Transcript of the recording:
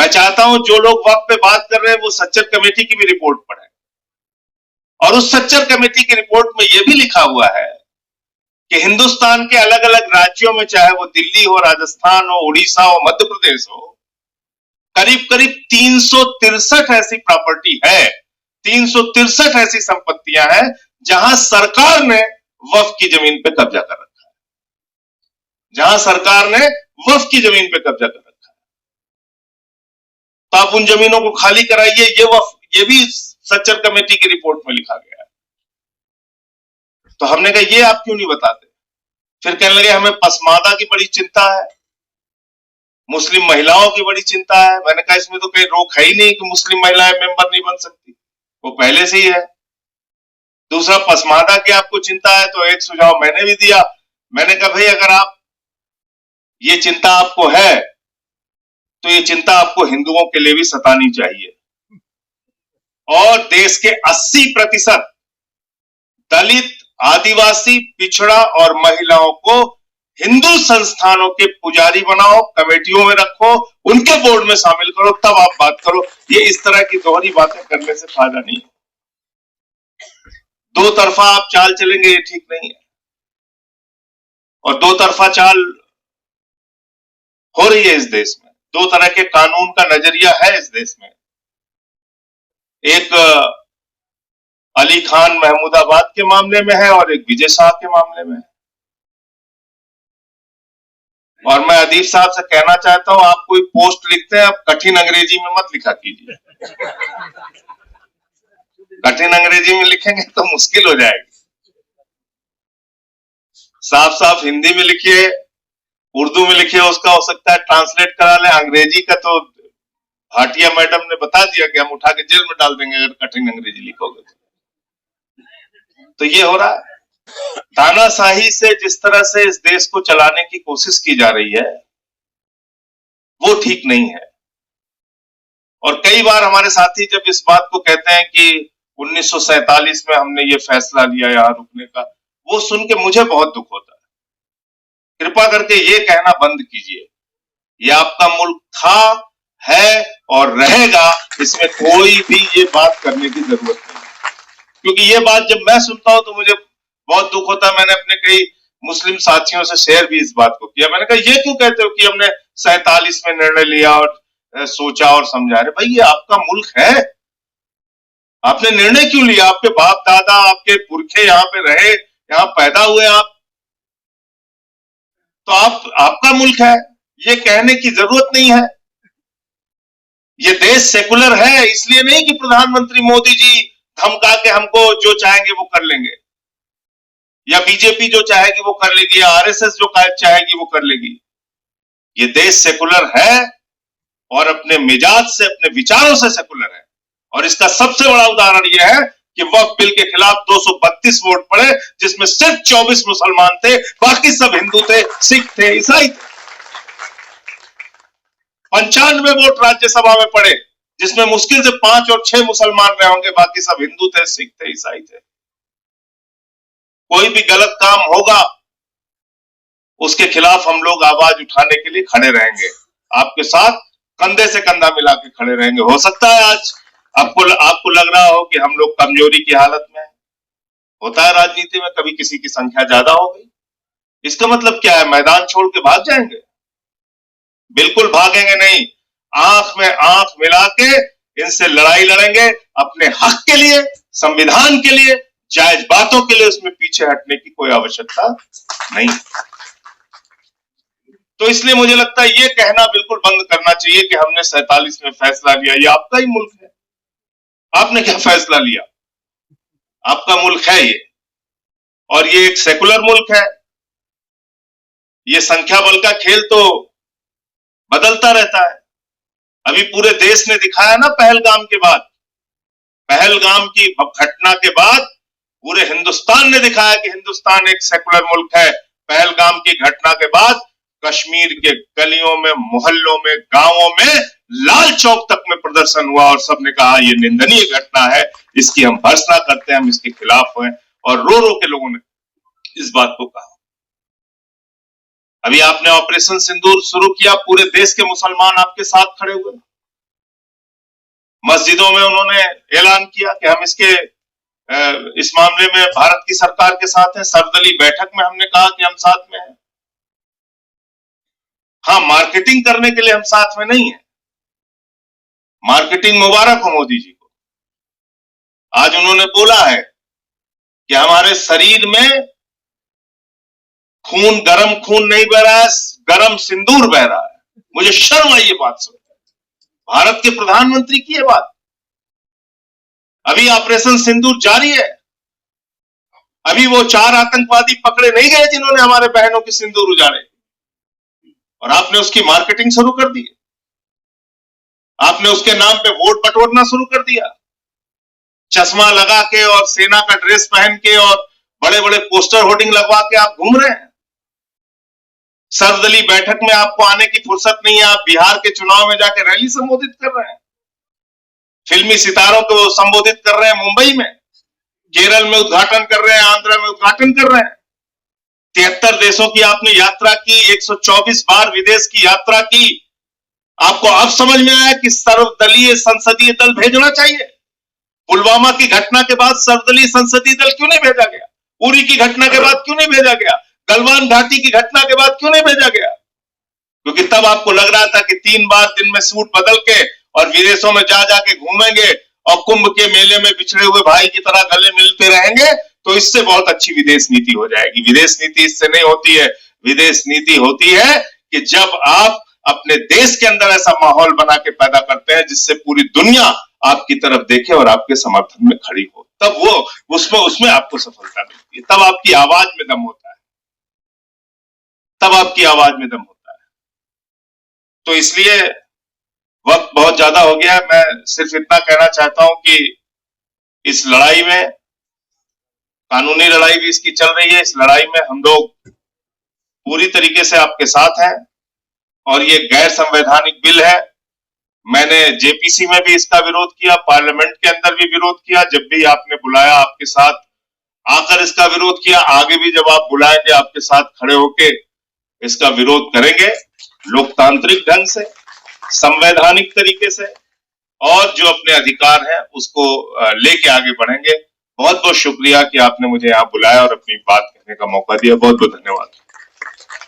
मैं चाहता हूं जो लोग वक्त पे बात कर रहे हैं वो सच्चर कमेटी की भी रिपोर्ट पढ़ें, और उस सच्चर कमेटी की रिपोर्ट में यह भी लिखा हुआ है कि हिंदुस्तान के अलग अलग राज्यों में, चाहे वो दिल्ली हो, राजस्थान हो, उड़ीसा हो, मध्य प्रदेश हो, करीब करीब 363 ऐसी प्रॉपर्टी है, 363 ऐसी संपत्तियां हैं जहां सरकार ने वक्फ की जमीन पे कब्जा कर रखा है, जहां सरकार ने वक्फ की जमीन पे कब्जा कर रखा है। तो आप उन जमीनों को खाली कराइए, ये भी सच्चर कमेटी की रिपोर्ट में लिखा गया है। तो हमने कहा ये आप क्यों नहीं बताते? फिर कहने लगे हमें पसमादा की बड़ी चिंता है, मुस्लिम महिलाओं की बड़ी चिंता है। मैंने कहा इसमें तो कोई रोक है ही नहीं कि मुस्लिम महिलाएं मेंबर नहीं बन सकती, वो पहले से ही है। दूसरा, पसमादा की आपको चिंता है, तो एक सुझाव मैंने भी दिया। मैंने कहा भाई अगर आप ये चिंता आपको है तो ये चिंता आपको हिंदुओं के लिए भी सतानी चाहिए। और देश के 80% दलित, आदिवासी, पिछड़ा और महिलाओं को हिंदू संस्थानों के पुजारी बनाओ, कमेटियों में रखो, उनके बोर्ड में शामिल करो, तब आप बात करो। ये इस तरह की दोहरी बातें करने से फायदा नहीं है। दो तरफा आप चाल चलेंगे, ये ठीक नहीं है। और दो तरफा चाल हो रही है इस देश में। दो तरह के कानून का नजरिया है इस देश में। एक अली खान महमूदाबाद के मामले में है और एक विजय शाह के मामले में है। और मैं अदीब साहब से कहना चाहता हूं, आप कोई पोस्ट लिखते हैं, आप कठिन अंग्रेजी में मत लिखा कीजिए। कठिन अंग्रेजी में लिखेंगे तो मुश्किल हो जाएगी। साफ साफ हिंदी में लिखिए, उर्दू में लिखिए, उसका हो सकता है ट्रांसलेट करा ले। अंग्रेजी का तो भाटिया मैडम ने बता दिया कि हम उठा के जेल में डाल देंगे अगर कठिन अंग्रेजी लिखोगे तो ये हो रहा है। तानाशाही से जिस तरह से इस देश को चलाने की कोशिश की जा रही है वो ठीक नहीं है। और कई बार हमारे साथी जब इस बात को कहते हैं कि 1947 में हमने ये फैसला लिया यहां रुकने का, वो सुन के मुझे बहुत दुख होता है। कृपा करके ये कहना बंद कीजिए, ये आपका मुल्क था, है और रहेगा, इसमें कोई भी ये बात करने की जरूरत नहीं। क्योंकि ये बात जब मैं सुनता हूं तो मुझे बहुत दुख होता है। मैंने अपने कई मुस्लिम साथियों से शेयर भी इस बात को किया। मैंने कहा ये क्यों कहते हो कि हमने 47 में निर्णय लिया और सोचा और समझा? रहे भाई, ये आपका मुल्क है, आपने निर्णय क्यों लिया? आपके बाप दादा, आपके पुरखे यहाँ पे रहे, यहाँ पैदा हुए आप, तो आपका मुल्क है, ये कहने की जरूरत नहीं है। ये देश सेकुलर है, इसलिए नहीं कि प्रधानमंत्री मोदी जी धमका के हमको जो चाहेंगे वो कर लेंगे, या बीजेपी जो चाहेगी वो कर लेगी, या आरएसएस जो चाहेगी वो कर लेगी। ये देश सेकुलर है और अपने मिजाज से, अपने विचारों से सेकुलर है। और इसका सबसे बड़ा उदाहरण यह है कि वक्फ बिल के खिलाफ 232 वोट पड़े, जिसमें सिर्फ 24 मुसलमान थे, बाकी सब हिंदू थे, सिख थे, ईसाई थे। 95 वोट राज्यसभा में पड़े, जिसमें मुश्किल से 5 और 6 मुसलमान रहे होंगे, बाकी सब हिंदू थे, सिख थे, ईसाई थे। कोई भी गलत काम होगा उसके खिलाफ हम लोग आवाज उठाने के लिए खड़े रहेंगे, आपके साथ कंधे से कंधा मिला के खड़े रहेंगे। हो सकता है आज आपको लग रहा हो कि हम लोग कमजोरी की हालत में हैं। होता है राजनीति में, कभी किसी की संख्या ज्यादा हो गई, इसका मतलब क्या है? मैदान छोड़ के भाग जाएंगे? बिल्कुल भागेंगे नहीं। आंख में आंख मिला के इनसे लड़ाई लड़ेंगे, अपने हक के लिए, संविधान के लिए, जायज बातों के लिए। उसमें पीछे हटने की कोई आवश्यकता नहीं। तो इसलिए मुझे लगता है ये कहना बिल्कुल बंद करना चाहिए कि हमने 47 में फैसला लिया। ये आपका ही मुल्क है, आपने क्या फैसला लिया? आपका मुल्क है ये, और ये एक सेकुलर मुल्क है। ये संख्या बल का खेल तो बदलता रहता है। अभी पूरे देश ने दिखाया ना, पहलगाम के बाद, पहलगाम की घटना के बाद पूरे हिंदुस्तान ने दिखाया कि हिंदुस्तान एक सेकुलर मुल्क है। पहलगाम की घटना के बाद कश्मीर के गलियों में, मोहल्लों में, गांवों में, लाल चौक तक में प्रदर्शन हुआ और सबने कहा ये निंदनीय घटना है, इसकी हम भर्त्सना करते हैं, हम इसके खिलाफ हैं। और रो रो के लोगों ने इस बात को कहा। अभी आपने ऑपरेशन सिंदूर शुरू किया, पूरे देश के मुसलमान आपके साथ खड़े हुए। मस्जिदों में उन्होंने ऐलान किया कि हम इस मामले में भारत की सरकार के साथ हैं। सर्वदलीय बैठक में हमने कहा कि हम साथ में हैं। हाँ, मार्केटिंग करने के लिए हम साथ में नहीं है। मार्केटिंग मुबारक हो मोदी जी को। आज उन्होंने बोला है कि हमारे शरीर में खून, गरम खून नहीं बह रहा है, गरम सिंदूर बह रहा है। मुझे शर्म आई ये बात सुन, भारत के प्रधानमंत्री की ये बात। अभी ऑपरेशन सिंदूर जारी है। अभी वो 4 आतंकवादी पकड़े नहीं गए जिन्होंने हमारे बहनों के सिंदूर उजाड़े, और आपने उसकी मार्केटिंग शुरू कर दी। आपने उसके नाम पे वोट बटोरना शुरू कर दिया। चश्मा लगा के और सेना का ड्रेस पहन के और बड़े बड़े पोस्टर होर्डिंग लगवा के आप घूम रहे हैं। सर्वदलीय बैठक में आपको आने की फुर्सत नहीं है। आप बिहार के चुनाव में जाकर रैली संबोधित कर रहे हैं। फिल्मी सितारों को संबोधित कर रहे हैं मुंबई में, केरल में उद्घाटन कर रहे हैं, आंध्र में उद्घाटन कर रहे हैं। 73 देशों की आपने यात्रा की, 124 बार विदेश की यात्रा की। आपको अब समझ में आया कि सर्वदलीय संसदीय दल भेजना चाहिए। पुलवामा की घटना के बाद सर्वदलीय संसदीय दल क्यों नहीं भेजा गया? उरी की घटना के बाद क्यों नहीं भेजा गया? गलवान घाटी की घटना के बाद क्यों नहीं भेजा गया? क्योंकि तब आपको लग रहा था कि 3 बार दिन में सूट बदल के और विदेशों में जा जाके घूमेंगे और कुंभ के मेले में बिछड़े हुए भाई की तरह गले मिलते रहेंगे, तो इससे बहुत अच्छी विदेश नीति हो जाएगी। विदेश नीति इससे नहीं होती है। विदेश नीति होती है कि जब आप अपने देश के अंदर ऐसा माहौल बना के पैदा करते हैं जिससे पूरी दुनिया आपकी तरफ देखे और आपके समर्थन में खड़ी हो, तब वो उसमें आपको सफलता मिलती है। तब आपकी आवाज में दम होता है। तब आपकी आवाज में दम होता है। तो इसलिए वक्त बहुत ज्यादा हो गया। मैं सिर्फ इतना कहना चाहता हूं कि इस लड़ाई में, कानूनी लड़ाई भी इसकी चल रही है, इस लड़ाई में हम लोग पूरी तरीके से आपके साथ हैं। और ये गैर संवैधानिक बिल है। मैंने जेपीसी में भी इसका विरोध किया, पार्लियामेंट के अंदर भी विरोध किया। जब भी आपने बुलाया आपके साथ आकर इसका विरोध किया। आगे भी जब आप बुलाएंगे आपके साथ खड़े होके इसका विरोध करेंगे, लोकतांत्रिक ढंग से, संवैधानिक तरीके से, और जो अपने अधिकार है उसको लेके आगे बढ़ेंगे। बहुत बहुत शुक्रिया कि आपने मुझे यहाँ बुलाया और अपनी बात कहने का मौका दिया। बहुत बहुत धन्यवाद।